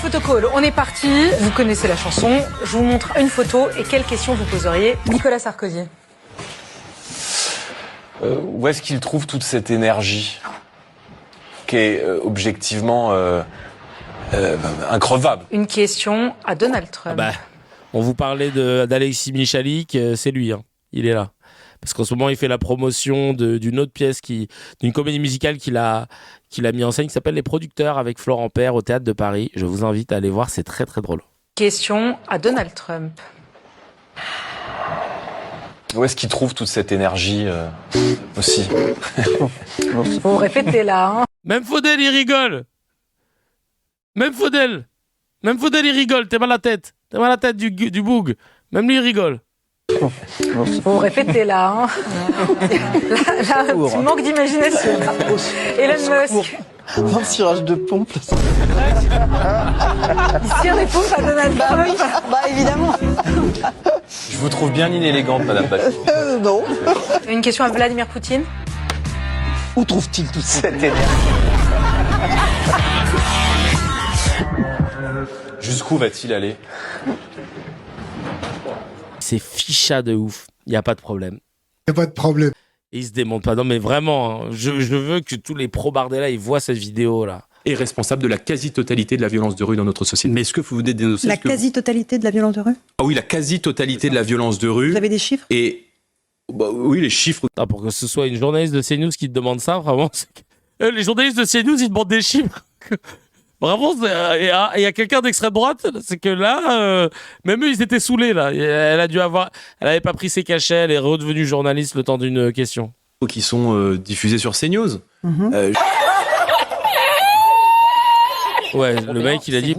photocall, on est parti. Vous connaissez la chanson. Je vous montre une photo et quelle question vous poseriez, Nicolas Sarkozy? Où est-ce qu'il trouve toute cette énergie qui est objectivement increvable? Une question à Donald Trump. On vous parlait d'Alexis Michalik, c'est lui, hein. Il est là. Parce qu'en ce moment, il fait la promotion d'une autre pièce, d'une comédie musicale qu'il a mis en scène, qui s'appelle Les Producteurs, avec Florent Père au Théâtre de Paris. Je vous invite à aller voir, c'est très très drôle. Question à Donald Trump. Où est-ce qu'il trouve toute cette énergie aussi? Vous répétez là, hein. Même Faudel, il rigole. Même Faudel, il rigole. T'es mal à la tête du boug. Même lui, il rigole. Vous répétez là, hein. Là, tu manques d'imagination. Elon Musk. Un tirage de pompe. Il tire des pompes à Donald Trump. Bah évidemment. Je vous trouve bien inélégante, Madame Bastien. Non. Une question à Vladimir Poutine. Où trouve-t-il toute cette énergie? Jusqu'où va-t-il aller? C'est ficha de ouf. Il n'y a pas de problème. Il n'y a pas de problème. Et il se démonte pas. Non, mais vraiment, hein, je veux que tous les pro-bardella, ils voient cette vidéo-là. Est responsable de la quasi-totalité de la violence de rue dans notre société. Mais est-ce que vous venez de dénoncer... La quasi-totalité de la violence de rue? Ah oui, la quasi-totalité de la violence de rue. Vous avez des chiffres? Et... oui, les chiffres... Ah, pour que ce soit une journaliste de CNews qui te demande ça, vraiment, les journalistes de CNews, ils demandent des chiffres. Vraiment, il y a quelqu'un d'extrême droite, c'est que là, même eux, ils étaient saoulés, là. Elle avait pas pris ses cachets, elle est redevenue journaliste le temps d'une question. Qui sont diffusés sur CNews. Ouais, le mec, il a dit,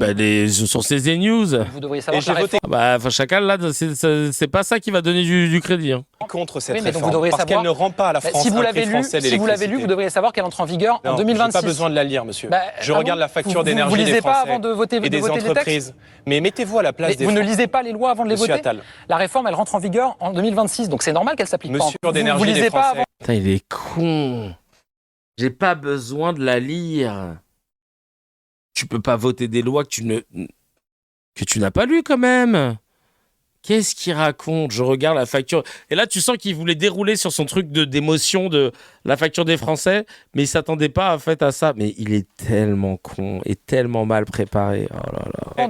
sur ces news. Vous devriez savoir que la réforme... Chacal, là, c'est pas ça qui va donner du crédit. Hein. Contre cette Oui, mais donc réforme, vous devriez parce savoir... qu'elle ne rend pas à la France si vous un l'avez prix lu, français si vous l'avez d'électricité. lu, vous devriez savoir qu'elle entre en vigueur en 2026. J'ai pas besoin de la lire, monsieur. Je Ah regarde bon la facture vous d'énergie lisez des pas Français avant de voter, et des les textes entreprises. Mais mettez-vous à la place des Vous ne Français. lisez pas les lois avant de les Monsieur voter. Attal. La réforme, elle rentre en vigueur en 2026, donc c'est normal qu'elle s'applique pas. Mesure d'énergie vous des lisez pas Français. avant. Putain, il est con. J'ai pas besoin de la lire. Tu peux pas voter des lois que tu n'as pas lues quand même. Qu'est-ce qu'il raconte? Je regarde la facture. Et là, tu sens qu'il voulait dérouler sur son truc d'émotion de la facture des Français, mais il s'attendait pas en fait à ça. Mais il est tellement con et tellement mal préparé. Oh là là.